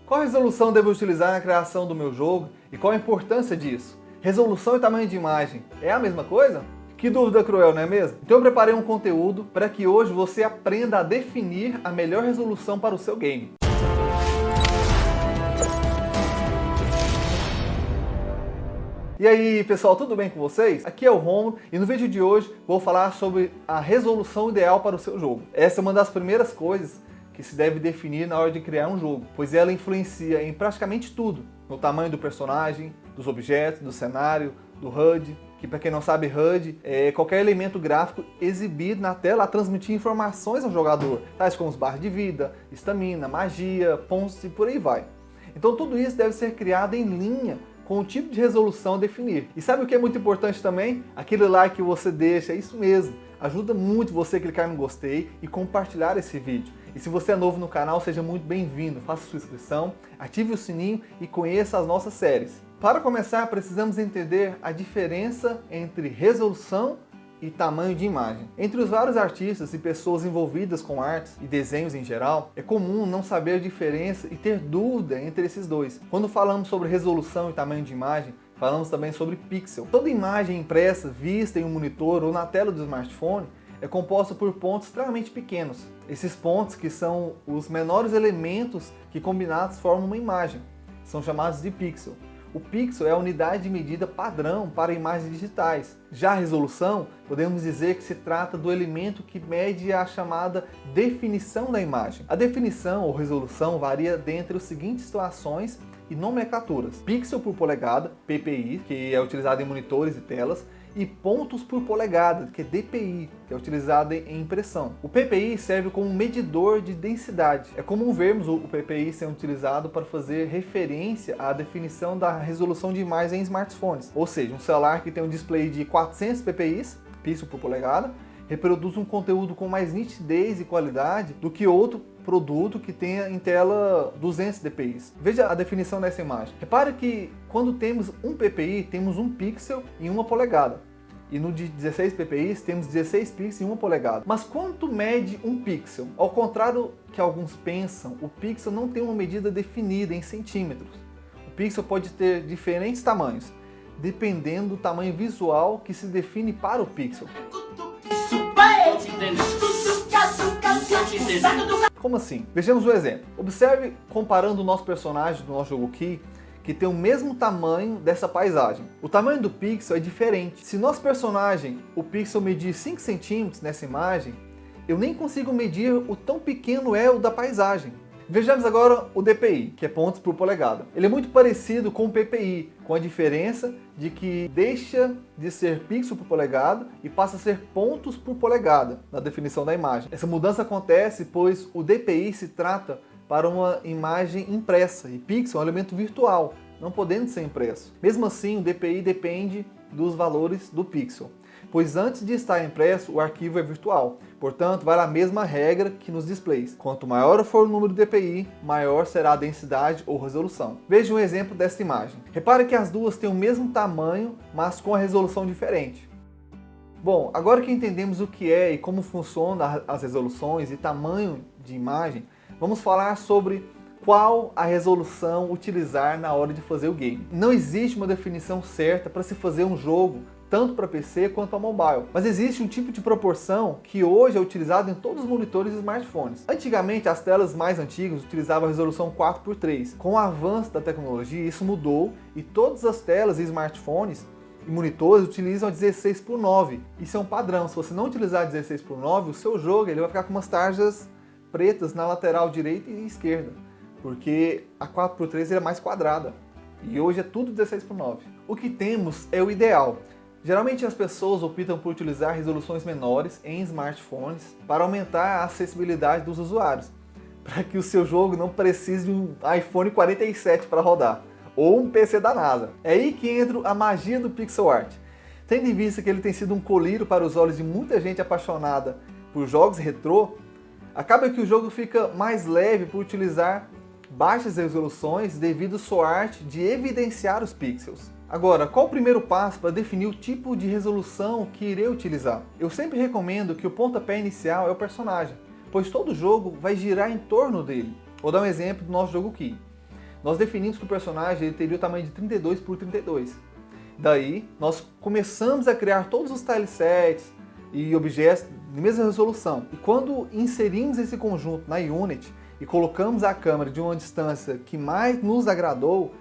Qual resolução devo utilizar na criação do meu jogo e qual a importância disso? Resolução e tamanho de imagem é a mesma coisa? Que dúvida cruel, não é mesmo? Então eu preparei um conteúdo para que hoje você aprenda a definir a melhor resolução para o seu game. E aí pessoal, tudo bem com vocês? Aqui é o Romulo e no vídeo de hoje vou falar sobre a resolução ideal para o seu jogo. Essa é uma das primeiras coisas que se deve definir na hora de criar um jogo, pois ela influencia em praticamente tudo, no tamanho do personagem, dos objetos, do cenário, do HUD, que para quem não sabe, HUD é qualquer elemento gráfico exibido na tela a transmitir informações ao jogador, tais como os barras de vida, estamina, magia, pontos e por aí vai. Então tudo isso deve ser criado em linha com o tipo de resolução a definir. E sabe o que é muito importante também? Aquele like que você deixa, é isso mesmo. Ajuda muito você a clicar no gostei e compartilhar esse vídeo. E se você é novo no canal, seja muito bem-vindo. Faça sua inscrição, ative o sininho e conheça as nossas séries. Para começar, precisamos entender a diferença entre resolução e tamanho de imagem. Entre os vários artistas e pessoas envolvidas com artes e desenhos em geral, é comum não saber a diferença e ter dúvida entre esses dois. Quando falamos sobre resolução e tamanho de imagem, falamos também sobre pixel. Toda imagem impressa, vista em um monitor ou na tela do smartphone é composta por pontos extremamente pequenos. Esses pontos, que são os menores elementos que combinados formam uma imagem, são chamados de pixel. O pixel é a unidade de medida padrão para imagens digitais. Já a resolução, podemos dizer que se trata do elemento que mede a chamada definição da imagem. A definição ou resolução varia dentre as seguintes situações e nomenclaturas: pixel por polegada, PPI, que é utilizado em monitores e telas, e pontos por polegada, que é DPI, que é utilizado em impressão. O PPI serve como um medidor de densidade. É comum vermos o PPI sendo utilizado para fazer referência à definição da resolução de imagens em smartphones. Ou seja, um celular que tem um display de 400 ppi, pixel por polegada, reproduz um conteúdo com mais nitidez e qualidade do que outro produto que tenha em tela 200 dpi. Veja a definição dessa imagem. Repare que quando temos um ppi, temos um pixel em uma polegada. E no de 16 ppi, temos 16 pixels em uma polegada. Mas quanto mede um pixel? Ao contrário que alguns pensam, o pixel não tem uma medida definida em centímetros. O pixel pode ter diferentes tamanhos, dependendo do tamanho visual que se define para o pixel. Como assim? Vejamos um exemplo. Observe comparando o nosso personagem do nosso jogo aqui, que tem o mesmo tamanho dessa paisagem. O tamanho do pixel é diferente. Se nosso personagem, o pixel medir 5 centímetros nessa imagem, eu nem consigo medir o tão pequeno é o da paisagem. Vejamos agora o DPI, que é pontos por polegada. Ele é muito parecido com o PPI, com a diferença de que deixa de ser pixel por polegada e passa a ser pontos por polegada na definição da imagem. Essa mudança acontece pois o DPI se trata para uma imagem impressa e pixel é um elemento virtual, não podendo ser impresso. Mesmo assim, o DPI depende dos valores do pixel, pois antes de estar impresso, o arquivo é virtual. Portanto, vale a mesma regra que nos displays. Quanto maior for o número de DPI, maior será a densidade ou resolução. Veja um exemplo desta imagem. Repare que as duas têm o mesmo tamanho, mas com a resolução diferente. Bom, agora que entendemos o que é e como funcionam as resoluções e tamanho de imagem, vamos falar sobre qual a resolução utilizar na hora de fazer o game. Não existe uma definição certa para se fazer um jogo tanto para PC quanto para mobile. Mas existe um tipo de proporção que hoje é utilizado em todos os monitores e smartphones. Antigamente, as telas mais antigas utilizavam a resolução 4:3. Com o avanço da tecnologia, isso mudou e todas as telas e smartphones e monitores utilizam a 16:9. Isso é um padrão. Se você não utilizar 16:9, o seu jogo ele vai ficar com umas tarjas pretas na lateral direita e esquerda, porque a 4:3 é mais quadrada. E hoje é tudo 16:9. O que temos é o ideal. Geralmente as pessoas optam por utilizar resoluções menores em smartphones para aumentar a acessibilidade dos usuários, para que o seu jogo não precise de um iPhone 47 para rodar, ou um PC da NASA. É aí que entra a magia do pixel art. Tendo em vista que ele tem sido um colírio para os olhos de muita gente apaixonada por jogos retrô, acaba que o jogo fica mais leve por utilizar baixas resoluções devido à sua arte de evidenciar os pixels. Agora, qual o primeiro passo para definir o tipo de resolução que irei utilizar? Eu sempre recomendo que o pontapé inicial é o personagem, pois todo jogo vai girar em torno dele. Vou dar um exemplo do nosso jogo aqui. nós definimos que o personagem ele teria o tamanho de 32 por 32. Daí, nós começamos a criar todos os tilesets e objetos de mesma resolução. E quando inserimos esse conjunto na Unity e colocamos a câmera de uma distância que mais nos agradou,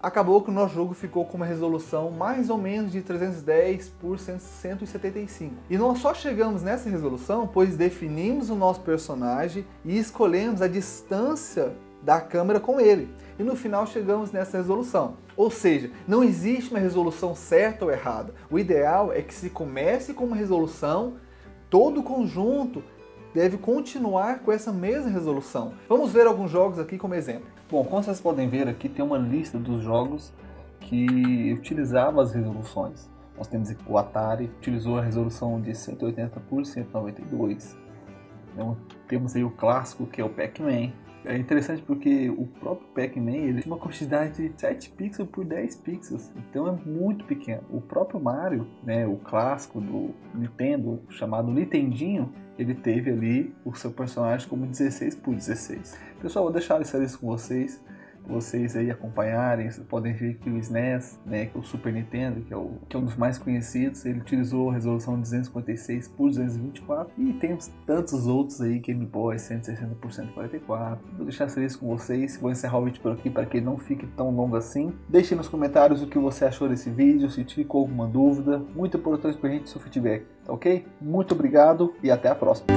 acabou que o nosso jogo ficou com uma resolução mais ou menos de 310 por 175. E nós só chegamos nessa resolução pois definimos o nosso personagem e escolhemos a distância da câmera com ele. E no final chegamos nessa resolução. Ou seja, não existe uma resolução certa ou errada. O ideal é que se comece com uma resolução, todo o conjunto deve continuar com essa mesma resolução. Vamos ver alguns jogos aqui como exemplo. Bom, como vocês podem ver aqui tem uma lista dos jogos que utilizavam as resoluções. Nós temos aqui o Atari, utilizou a resolução de 180 por 192. Então, temos aí o clássico que é o Pac-Man. É interessante porque o próprio Pac-Man ele tem uma quantidade de 7 pixels por 10 pixels, então é muito pequeno. O próprio Mario, né, o clássico do Nintendo, chamado Nintendinho, ele teve ali o seu personagem como 16 por 16. Pessoal, vou deixar essa lista com vocês aí acompanharem. Vocês podem ver que o SNES, né, que é o Super Nintendo, que é um dos mais conhecidos, ele utilizou a resolução 256 por 224 e temos tantos outros aí, Game Boy 160 por 144. Vou deixar essa lista com vocês, vou encerrar o vídeo por aqui para que ele não fique tão longo assim. Deixe nos comentários o que você achou desse vídeo, se ficou alguma dúvida, muito importante pra gente o seu feedback, tá ok? Muito obrigado e até a próxima!